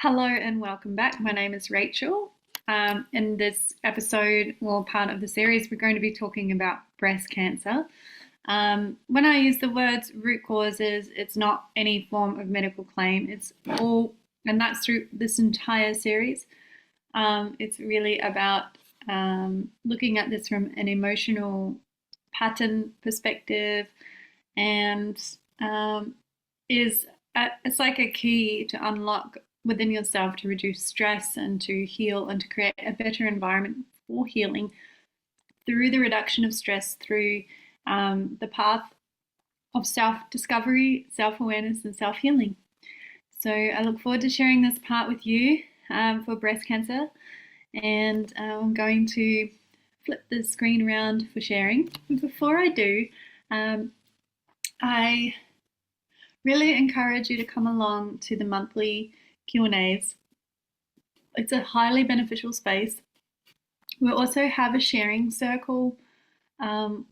Hello and welcome back. My name is Rachel. In this episode, or part of the series, we're going to be talking about breast cancer. When I use the words root causes, it's not any form of medical claim. It's all, and that's through this entire series. It's really about looking at this from an emotional pattern perspective, and it's like a key to unlock within yourself to reduce stress and to heal and to create a better environment for healing through the reduction of stress, through the path of self-discovery, self-awareness, and self-healing. So I look forward to sharing this part with you for breast cancer, and I'm going to flip the screen around for sharing. And before I do, I really encourage you to come along to the monthly Q&As. It's a highly beneficial space. We'll also have a sharing circle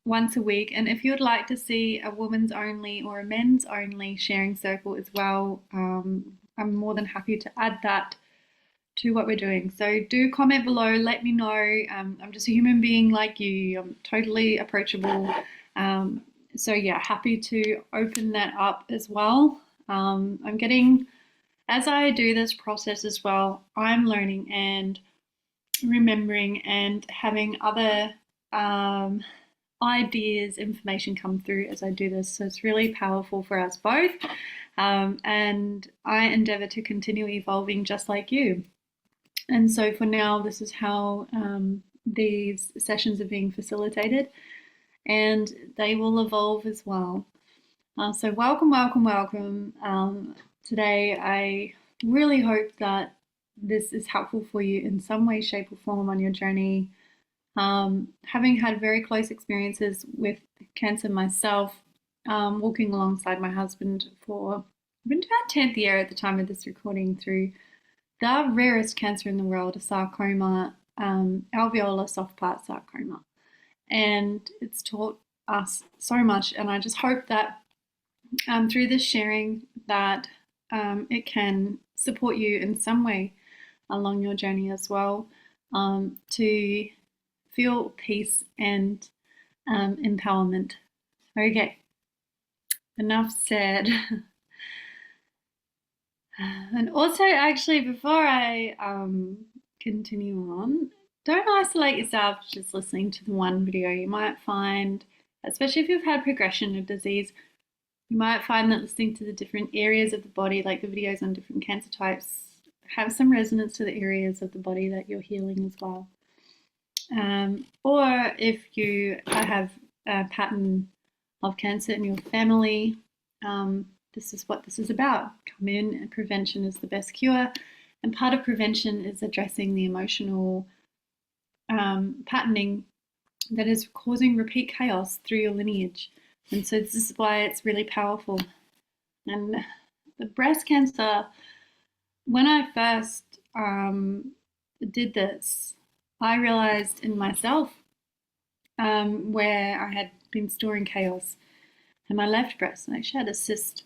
once a week, and if you'd like to see a women's only or a men's only sharing circle as well, I'm more than happy to add that to what we're doing. So do comment below, let me know. I'm just a human being like you. I'm totally approachable. So yeah, happy to open that up as well. I'm getting, as I do this process as well, I'm learning and remembering and having other ideas, information come through as I do this. So it's really powerful for us both. And I endeavor to continue evolving just like you. And so for now, this is how these sessions are being facilitated, and they will evolve as well. So welcome, welcome, welcome. Today, I really hope that this is helpful for you in some way, shape, or form on your journey. Having had very close experiences with cancer myself, walking alongside my husband for into our 10th year at the time of this recording through the rarest cancer in the world, a sarcoma, alveolar soft part sarcoma. And it's taught us so much, and I just hope that through this sharing that it can support you in some way along your journey as well, to feel peace and empowerment. Okay, enough said. And also, actually, before I continue on, don't isolate yourself just listening to the one video. You might find, especially if you've had progression of disease, you might find that listening to the different areas of the body, like the videos on different cancer types, have some resonance to the areas of the body that you're healing as well. Or if you have a pattern of cancer in your family, this is what this is about. Come in, and prevention is the best cure. And part of prevention is addressing the emotional patterning that is causing repeat chaos through your lineage. And so this is why it's really powerful. And the breast cancer, when I first did this, I realized in myself where I had been storing chaos in my left breast, and I actually had a cyst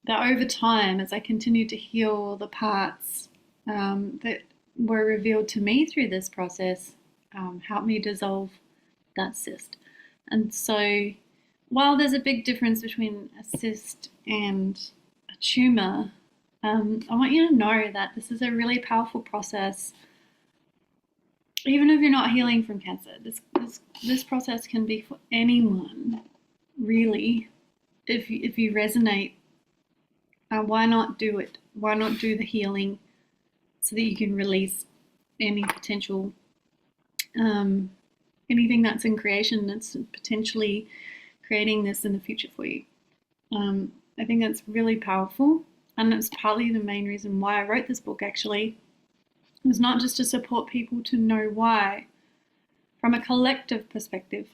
that over time, as I continued to heal the parts that were revealed to me through this process, helped me dissolve that cyst. And so while there's a big difference between a cyst and a tumor, I want you to know that this is a really powerful process. Even if you're not healing from cancer, this process can be for anyone, really. If you resonate, why not do it? Why not do the healing so that you can release any potential, anything that's in creation that's potentially creating this in the future for you. I think that's really powerful, and it's partly the main reason why I wrote this book, actually. It was not just to support people to know why from a collective perspective,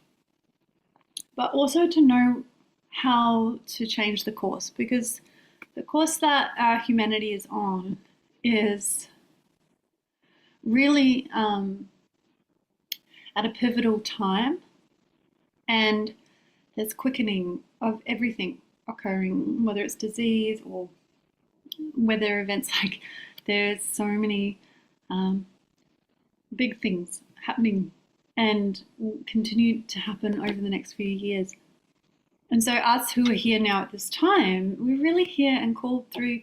but also to know how to change the course, because the course that our humanity is on is really at a pivotal time, and there's quickening of everything occurring, whether it's disease or weather events like There's so many big things happening and will continue to happen over the next few years. And so us who are here now at this time, we're really here and called through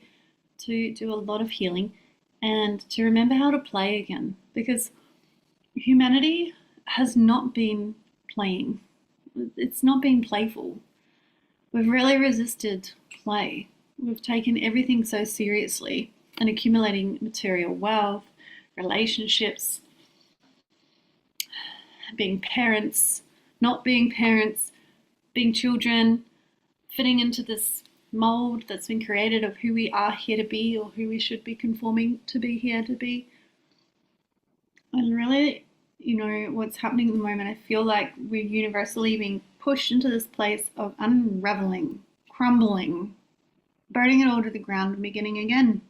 to do a lot of healing and to remember how to play again, because humanity has not been playing. It's not been playful. We've really resisted play. We've taken everything so seriously and accumulating material wealth, relationships, being parents, not being parents, being children, fitting into this mold that's been created of who we are here to be or who we should be conforming to be here to be. And really, what's happening at the moment, I feel like we're universally being pushed into this place of unraveling, crumbling, burning it all to the ground and beginning again.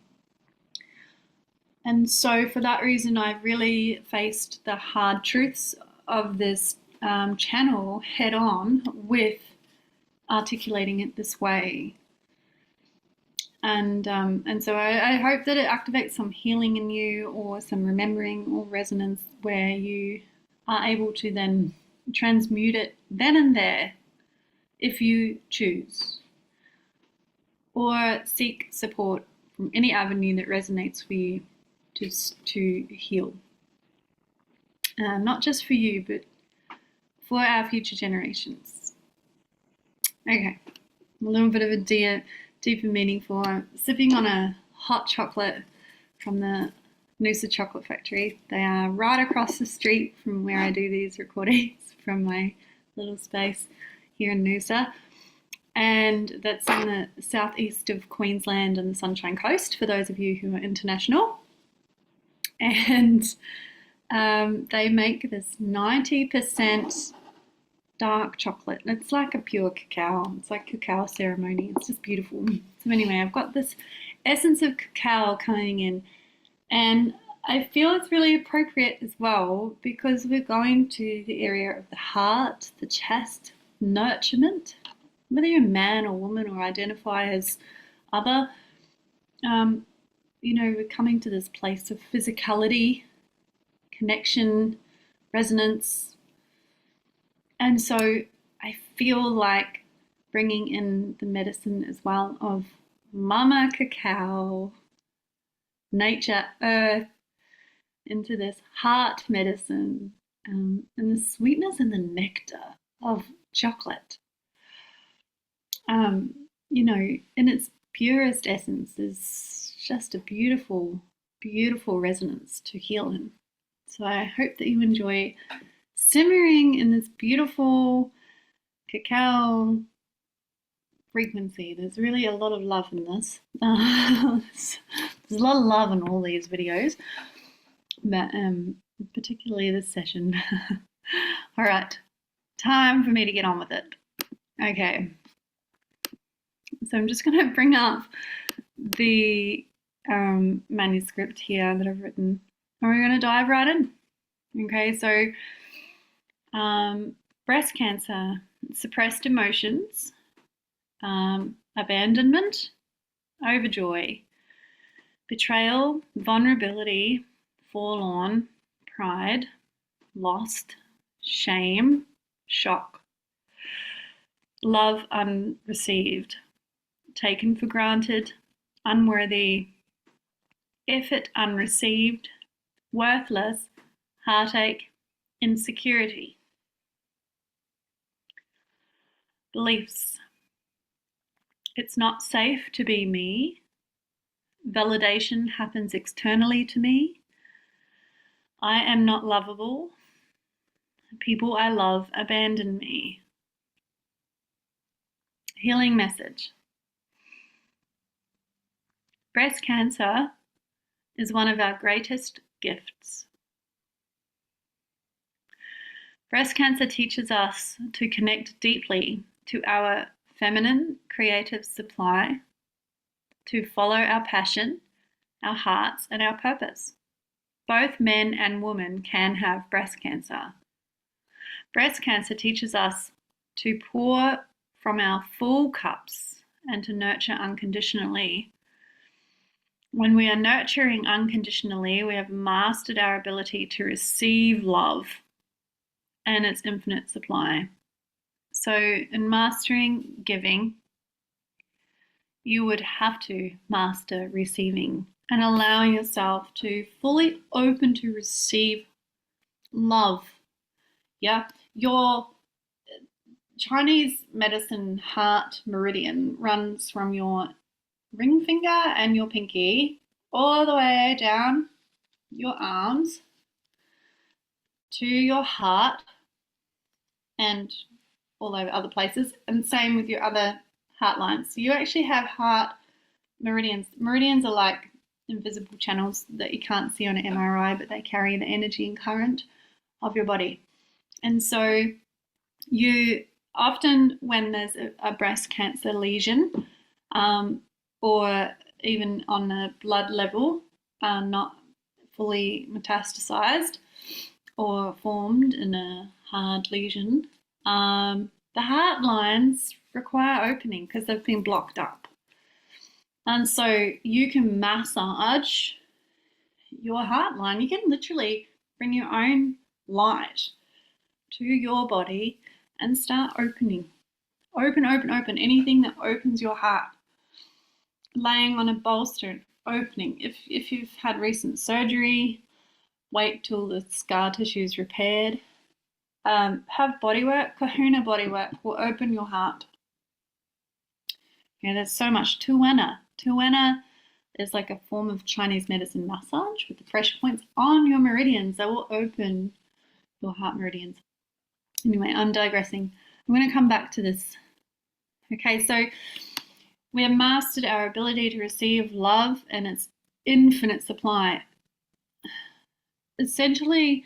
And so for that reason, I've really faced the hard truths of this channel head on with articulating it this way. And so I hope that it activates some healing in you, or some remembering or resonance, where you are able to then transmute it then and there if you choose, or seek support from any avenue that resonates for you to heal. Not just for you, but for our future generations. Okay, a little bit of a deeper meaning for sipping on a hot chocolate from the Noosa Chocolate Factory. They are right across the street from where I do these recordings from my little space here in Noosa. And that's in the southeast of Queensland and the Sunshine Coast, for those of you who are international. And they make this 90% dark chocolate. It's like a pure cacao. It's like cacao ceremony. It's just beautiful. So anyway, I've got this essence of cacao coming in, and I feel it's really appropriate as well because we're going to the area of the heart, the chest, nurturement. Whether you're a man or woman or identify as other, we're coming to this place of physicality, connection, resonance. And so I feel like bringing in the medicine as well of Mama Cacao, nature, earth, into this heart medicine, and the sweetness and the nectar of chocolate. In its purest essence, is just a beautiful, beautiful resonance to heal in. So I hope that you enjoy simmering in this beautiful cacao frequency. There's really a lot of love in this. There's a lot of love in all these videos, but particularly this session. All right, time for me to get on with it. Okay, so I'm just going to bring up the manuscript here that I've written, and we're going to dive right in. Okay, so breast cancer, suppressed emotions, abandonment, overjoy, betrayal, vulnerability, forlorn, pride, lost, shame, shock, love unreceived, taken for granted, unworthy, effort unreceived, worthless, heartache, insecurity. Beliefs. It's not safe to be me. Validation happens externally to me. I am not lovable. People I love abandon me. Healing message. Breast cancer is one of our greatest gifts. Breast cancer teaches us to connect deeply to our feminine creative supply, to follow our passion, our hearts, and our purpose. Both men and women can have breast cancer. Breast cancer teaches us to pour from our full cups and to nurture unconditionally. When we are nurturing unconditionally, we have mastered our ability to receive love and its infinite supply. So in mastering giving, you would have to master receiving and allow yourself to fully open to receive love. Yeah, your Chinese medicine heart meridian runs from your ring finger and your pinky all the way down your arms to your heart and all over other places, and same with your other heart lines. So you actually have heart meridians. Meridians are like invisible channels that you can't see on an MRI, but they carry the energy and current of your body. And so you often, when there's a breast cancer lesion, or even on a blood level, not fully metastasized or formed in a hard lesion, the heart lines require opening because they've been blocked up. And so you can massage your heart line. You can literally bring your own light to your body and start opening. Open, open, open. Anything that opens your heart. Laying on a bolster, opening. If you've had recent surgery, wait till the scar tissue is repaired. Have bodywork. Kahuna bodywork will open your heart. Yeah, there's so much. Tuena. Tuena is like a form of Chinese medicine massage with the pressure points on your meridians that will open your heart meridians. Anyway, I'm digressing. I'm going to come back to this. Okay, so we have mastered our ability to receive love and its infinite supply. Essentially,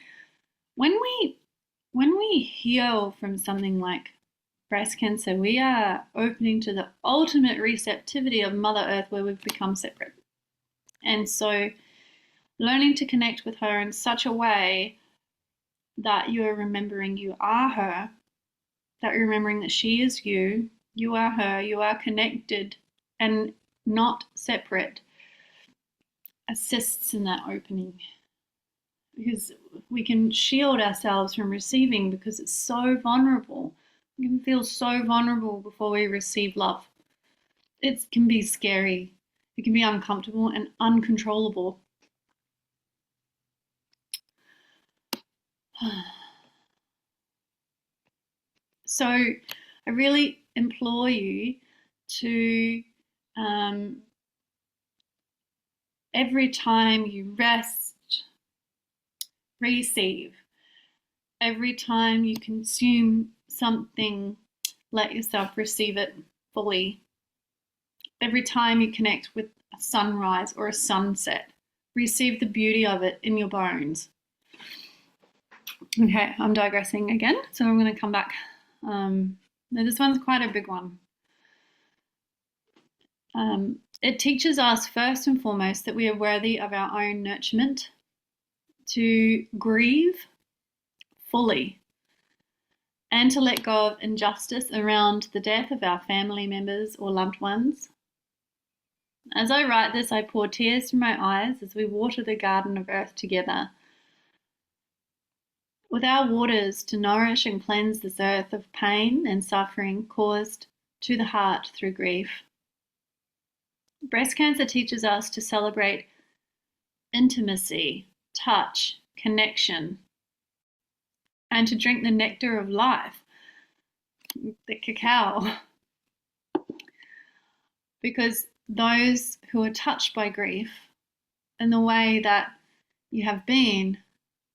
when we heal from something like breast cancer, we are opening to the ultimate receptivity of Mother Earth, where we've become separate. And so learning to connect with her in such a way that you are remembering you are her, that you're remembering that she is you, you are her, you are connected and not separate, assists in that opening. Because we can shield ourselves from receiving because it's so vulnerable. We can feel so vulnerable before we receive love. It can be scary. It can be uncomfortable and uncontrollable. So I really implore you to, every time you rest, receive. Every time you consume something, let yourself receive it fully. Every time you connect with a sunrise or a sunset, receive the beauty of it in your bones. Okay, I'm digressing again, so I'm going to come back. Now this one's quite a big one. It teaches us first and foremost that we are worthy of our own nurturement, to grieve fully, and to let go of injustice around the death of our family members or loved ones. As I write this, I pour tears from my eyes as we water the garden of earth together. With our waters to nourish and cleanse this earth of pain and suffering caused to the heart through grief. Breast cancer teaches us to celebrate intimacy, touch, connection, and to drink the nectar of life, the cacao. Because those who are touched by grief in the way that you have been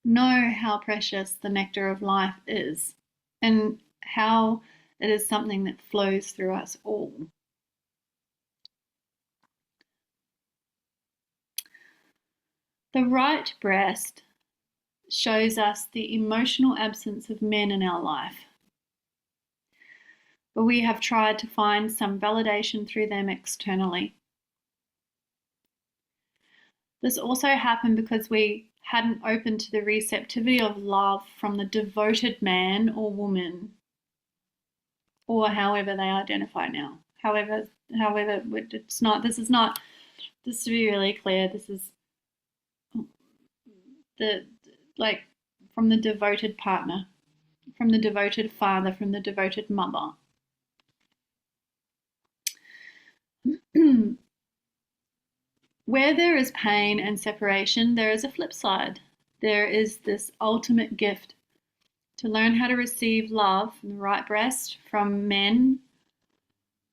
know how precious the nectar of life is and how it is something that flows through us all. The right breast shows us the emotional absence of men in our life, but we have tried to find some validation through them externally. This also happened because we hadn't opened to the receptivity of love from the devoted man or woman, or however they identify now. However, it's not. This is not Just to be really clear, this is like from the devoted partner, from the devoted father, from the devoted mother. Where there is pain and separation, there is a flip side. There is this ultimate gift to learn how to receive love from the right breast, from men,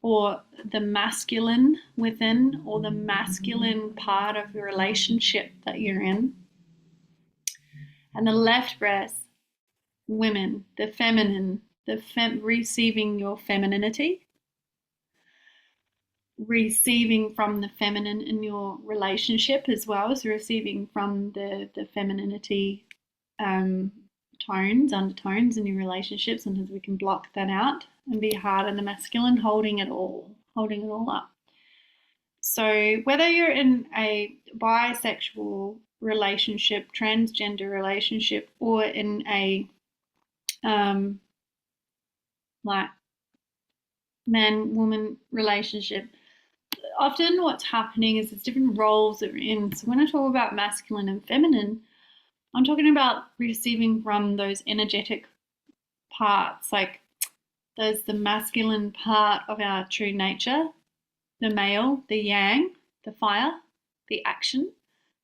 or the masculine within, or the masculine part of the relationship that you're in. And the left breast, women, the feminine, receiving your femininity, receiving from the feminine in your relationship as well as receiving from the femininity tones, undertones in your relationship. Sometimes we can block that out and be hard on the masculine, holding it all up. So whether you're in a bisexual relationship, transgender relationship, or in a like man-woman relationship, often what's happening is there's different roles that we're in. So when I talk about masculine and feminine, I'm talking about receiving from those energetic parts, like there's the masculine part of our true nature, the male, the yang, the fire, the action,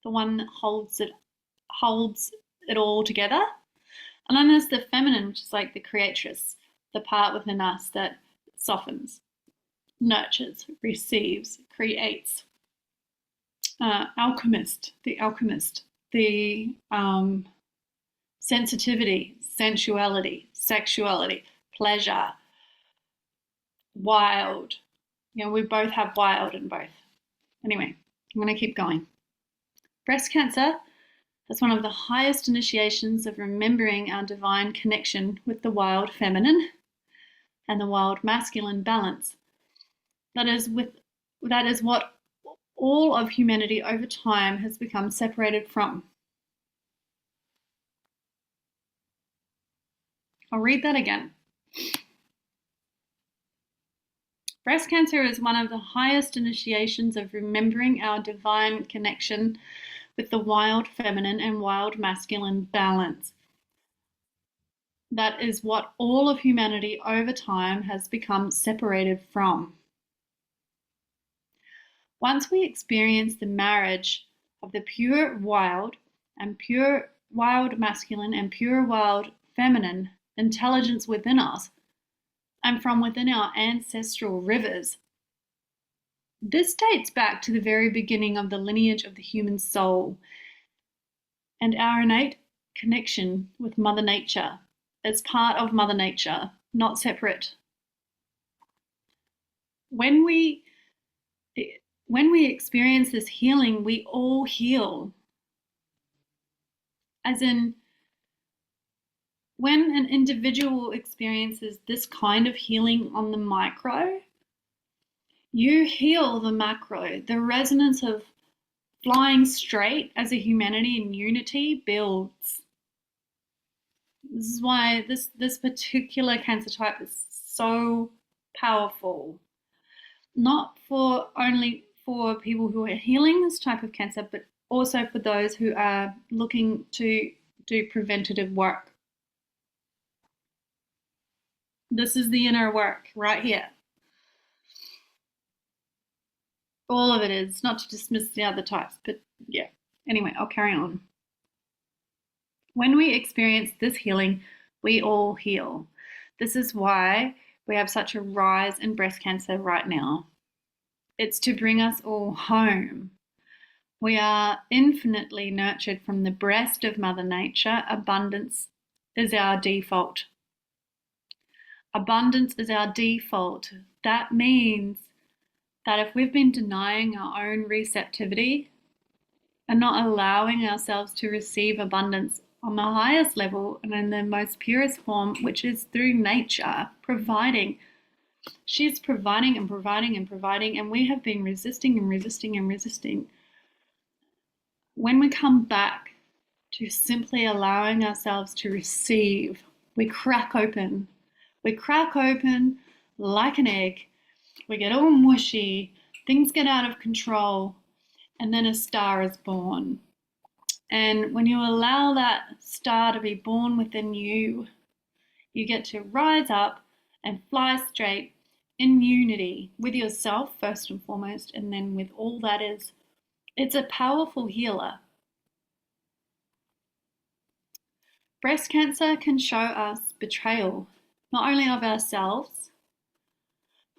the one that holds it all together. And then there's the feminine, which is like the creatress, the part within us that softens, nurtures, receives, creates. Alchemist, the sensitivity, sensuality, sexuality, pleasure, wild. We both have wild in both. Anyway, I'm going to keep going. Breast cancer is one of the highest initiations of remembering our divine connection with the wild feminine and the wild masculine balance. That is what all of humanity over time has become separated from. I'll read that again. Breast cancer is one of the highest initiations of remembering our divine connection with the wild feminine and wild masculine balance. That is what all of humanity over time has become separated from. Once we experience the marriage of the pure wild masculine and pure wild feminine intelligence within us and from within our ancestral rivers, this dates back to the very beginning of the lineage of the human soul and our innate connection with Mother Nature as part of Mother Nature, not separate. When we experience this healing, we all heal. As in, when an individual experiences this kind of healing on the micro, you heal the macro. The resonance of flying straight as a humanity in unity builds. This is why this particular cancer type is so powerful. Not only for people who are healing this type of cancer, but also for those who are looking to do preventative work. This is the inner work right here. All of it is, not to dismiss the other types, but yeah. Anyway, I'll carry on. When we experience this healing, we all heal. This is why we have such a rise in breast cancer right now. It's to bring us all home. We are infinitely nurtured from the breast of Mother Nature. Abundance is our default. Abundance is our default. That means that if we've been denying our own receptivity and not allowing ourselves to receive abundance on the highest level and in the most purest form, which is through nature, providing. She's providing and providing and providing, and we have been resisting and resisting and resisting. When we come back to simply allowing ourselves to receive, we crack open. We crack open like an egg. We get all mushy. Things get out of control. and then a star is born. And when you allow that star to be born within you, you get to rise up and fly straight in unity with yourself, first and foremost, and then with all that is. It's a powerful healer. Breast cancer can show us betrayal, not only of ourselves,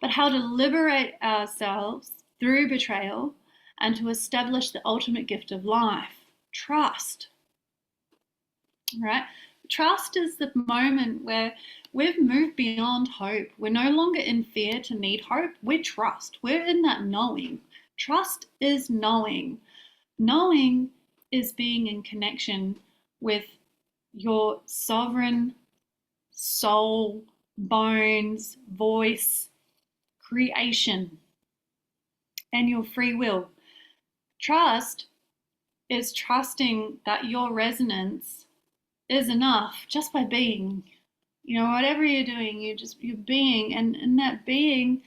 but how to liberate ourselves through betrayal and to establish the ultimate gift of life, trust. Right? Trust is the moment where we've moved beyond hope. We're no longer in fear to need hope. We trust. We're in that knowing. Trust is knowing. Knowing is being in connection with your sovereign soul, bones, voice, creation, and your free will. Trust is trusting that your resonance is enough just by being. Whatever you're doing, you're being, and in that being,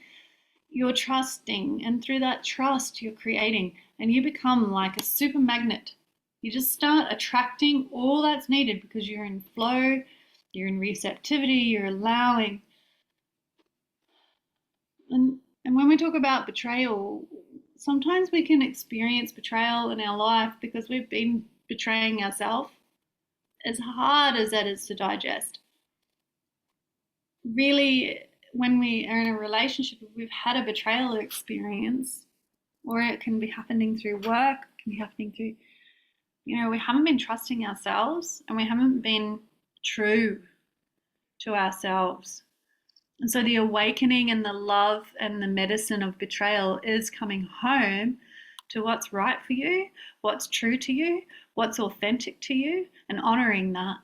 you're trusting, and through that trust, you're creating, and you become like a super magnet. You just start attracting all that's needed because you're in flow, you're in receptivity, you're allowing. And when we talk about betrayal, sometimes we can experience betrayal in our life because we've been betraying ourselves, as hard as that is to digest. Really, when we are in a relationship, if we've had a betrayal experience, or it can be happening through work, it can be happening through, we haven't been trusting ourselves and we haven't been true to ourselves. And so the awakening and the love and the medicine of betrayal is coming home to what's right for you, what's true to you, what's authentic to you, and honoring that.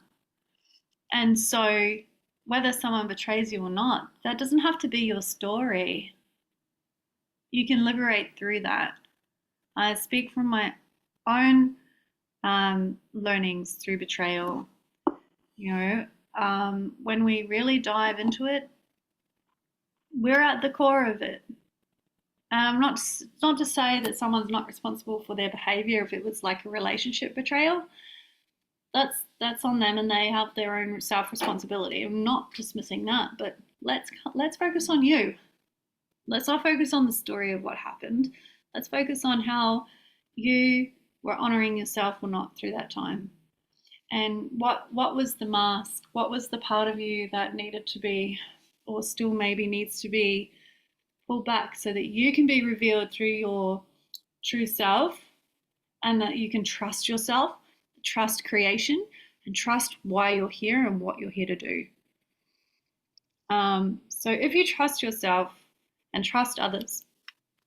And so whether someone betrays you or not, that doesn't have to be your story. You can liberate through that. I speak from my own learnings through betrayal. When we really dive into it, we're at the core of it. Not to say that someone's not responsible for their behavior if it was like a relationship betrayal. That's on them, and they have their own self-responsibility. I'm not dismissing that, but let's focus on you. Let's not focus on the story of what happened. Let's focus on how you were honoring yourself or not through that time. And what was the mask? What was the part of you that needed to be, or still maybe needs to be, pulled back so that you can be revealed through your true self, and that you can trust yourself, trust creation, and trust why you're here and what you're here to do. So if you trust yourself and trust others,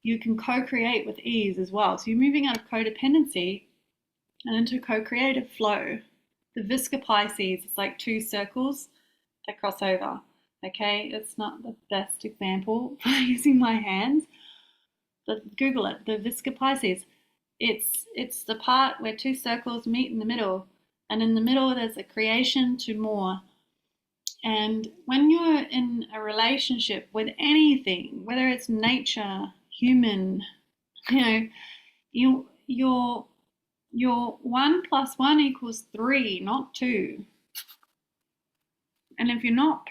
you can co-create with ease as well. So you're moving out of codependency and into co-creative flow. The Visca Pisces, it's like two circles that cross over. Okay, it's not the best example for using my hands, but Google it, the Visca Pisces. It's the part where two circles meet in the middle, and in the middle there's a creation to more. And when you're in a relationship with anything, whether it's nature, human, your 1 + 1 = 3, not 2. And if you're not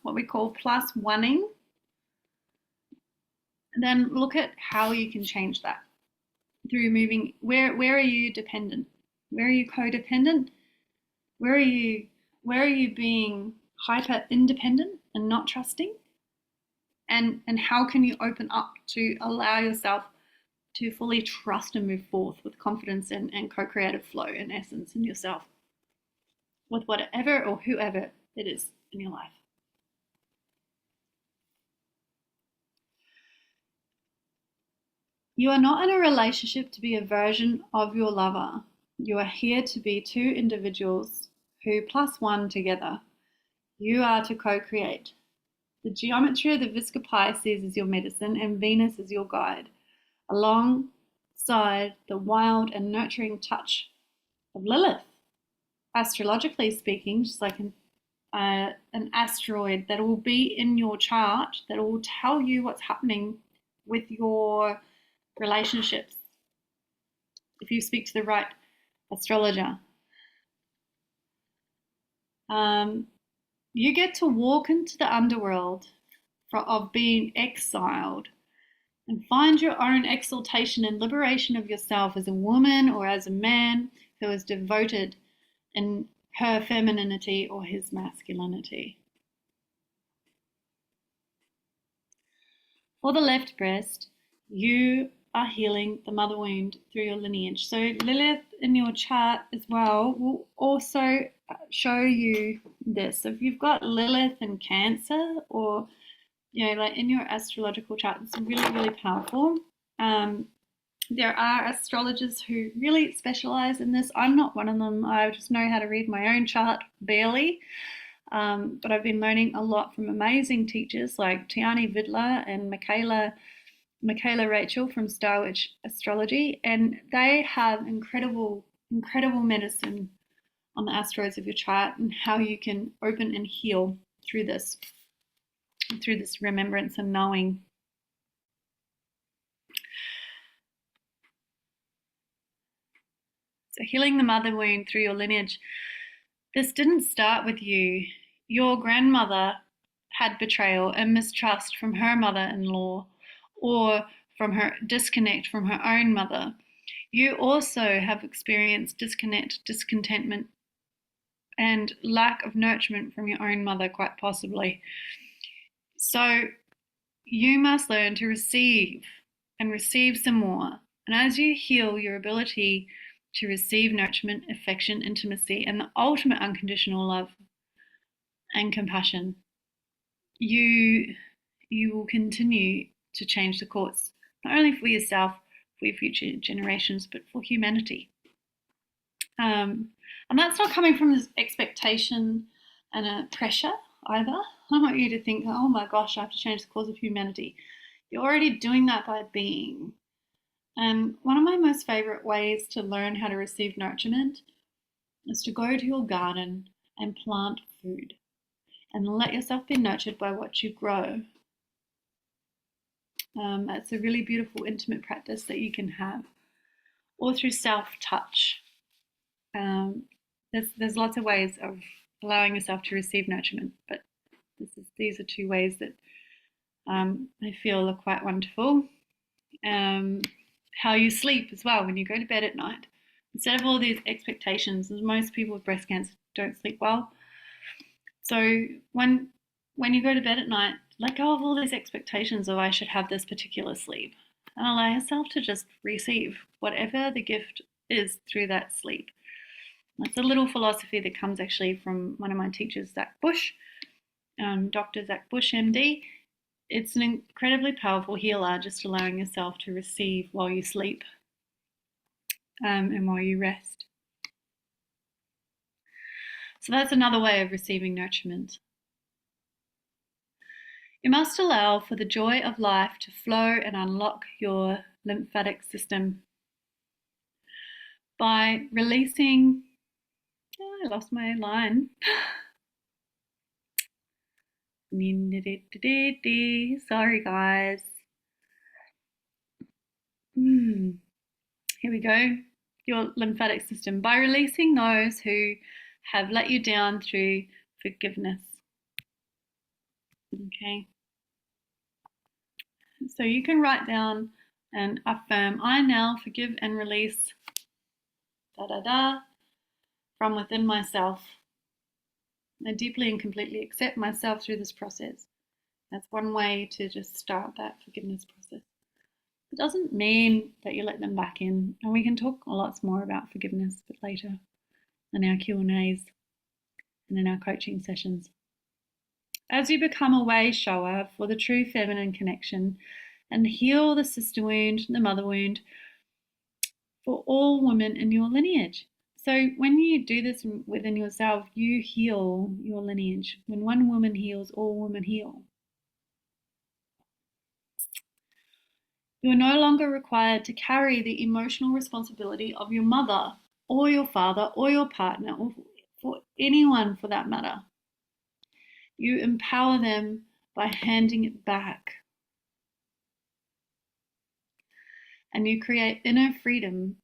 what we call plus oneing, then look at how you can change that through moving. Where are you dependent? Where are you codependent? Where are you being hyper independent and not trusting? And how can you open up to allow yourself to fully trust and move forth with confidence and co-creative flow and essence in yourself with whatever or whoever it is in your life? You are not in a relationship to be a version of your lover. You are here to be two individuals who plus one together. You are to co-create. The geometry of the Visca Pisces is your medicine, and Venus is your guide, alongside the wild and nurturing touch of Lilith. Astrologically speaking, just like an asteroid that will be in your chart that will tell you what's happening with your relationships. if you speak to the right astrologer. You get to walk into the underworld of being exiled and find your own exaltation and liberation of yourself as a woman or as a man who is devoted in her femininity or his masculinity. For the left breast, you are healing the mother wound through your lineage. So Lilith in your chart as well will also show you this. So if you've got Lilith in Cancer, or like in your astrological chart, it's really, really powerful. There are astrologers who really specialize in this. I'm not one of them. I just know how to read my own chart barely. But I've been learning a lot from amazing teachers like Tiani Vidler and Michaela Rachel from Star Witch Astrology, and they have incredible medicine on the asteroids of your chart and how you can open and heal through this remembrance and knowing. So healing the mother wound through your lineage. This didn't start with you. Your grandmother had betrayal and mistrust from her mother-in-law, or from her disconnect from her own mother. You also have experienced disconnect, discontentment, and lack of nurturement from your own mother, quite possibly. So you must learn to receive and receive some more. And as you heal your ability to receive nurturement, affection, intimacy, and the ultimate unconditional love and compassion, you will continue to change the course, not only for yourself, for your future generations, but for humanity. And that's not coming from this expectation and a pressure either. I want you to think, oh my gosh, I have to change the course of humanity. You're already doing that by being. And one of my most favorite ways to learn how to receive nurturement is to go to your garden and plant food and let yourself be nurtured by what you grow. It's a really beautiful, intimate practice that you can have, or through self-touch. There's lots of ways of allowing yourself to receive nurturement, but these are two ways that I feel are quite wonderful. How you sleep as well when you go to bed at night. Instead of all these expectations, most people with breast cancer don't sleep well. So when you go to bed at night, let go of all these expectations of I should have this particular sleep, and allow yourself to just receive whatever the gift is through that sleep. That's a little philosophy that comes actually from one of my teachers, Zach Bush, Dr. Zach Bush, MD. It's an incredibly powerful healer, just allowing yourself to receive while you sleep and while you rest. So that's another way of receiving nurturement. You must allow for the joy of life to flow and unlock your lymphatic system by releasing. Oh, I lost my line. Sorry, guys. Here we go. Your lymphatic system by releasing those who have let you down through forgiveness. Okay. So you can write down and affirm, I now forgive and release from within myself. I deeply and completely accept myself through this process. That's one way to just start that forgiveness process. It doesn't mean that you let them back in, and we can talk lots more about forgiveness but later in our Q&As and in our coaching sessions. As you become a way shower for the true feminine connection and heal the sister wound, the mother wound, for all women in your lineage. So when you do this within yourself, you heal your lineage. When one woman heals, all women heal. You are no longer required to carry the emotional responsibility of your mother or your father or your partner, or for anyone for that matter. You empower them by handing it back. And you create inner freedom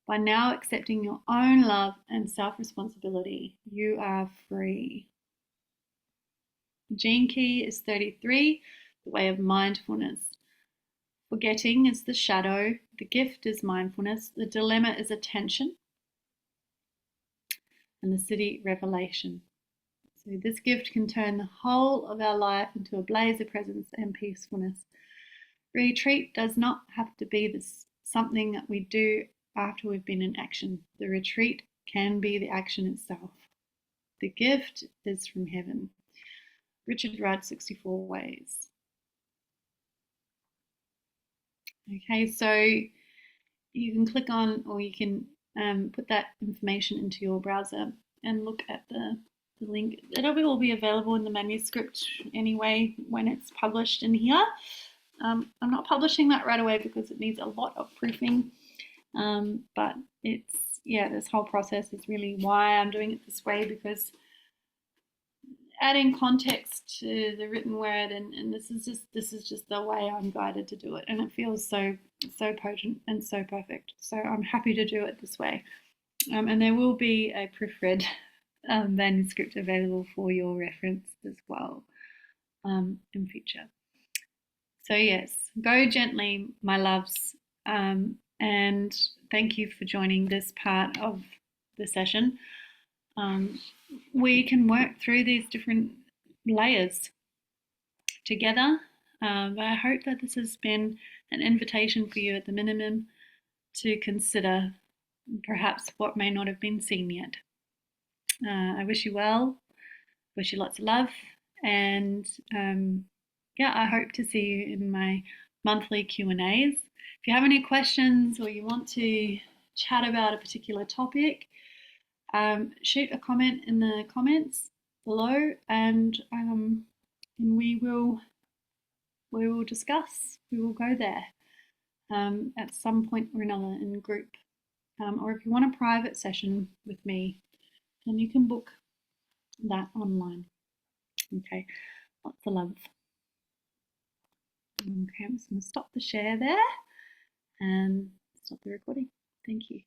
By now accepting your own love and self-responsibility, you are free. The gene key is 33, the way of mindfulness. Forgetting is the shadow, the gift is mindfulness, the dilemma is attention, and the city revelation. So this gift can turn the whole of our life into a blaze of presence and peacefulness. Retreat does not have to be something that we do after we've been in action. The retreat can be the action itself. The gift is from heaven. Richard Rudd, 64 Ways. Okay, so you can click on, or you can put that information into your browser and look at the link. It'll all be available in the manuscript anyway when it's published in here. I'm not publishing that right away because it needs a lot of proofing, but this whole process is really why I'm doing it this way, because adding context to the written word, and this is just the way I'm guided to do it, and it feels so potent and so perfect. So I'm happy to do it this way, and there will be a proofread manuscript available for your reference as well in future. So yes, go gently, my loves, and thank you for joining this part of the session. We can work through these different layers together. But I hope that this has been an invitation for you at the minimum to consider perhaps what may not have been seen yet. I wish you well, wish you lots of love, and I hope to see you in my monthly Q&As. If you have any questions or you want to chat about a particular topic, shoot a comment in the comments below, and we will discuss. We will go there at some point or another in group, or if you want a private session with me, then you can book that online. Okay, lots of love. Okay, I'm just going to stop the share there and stop the recording. Thank you.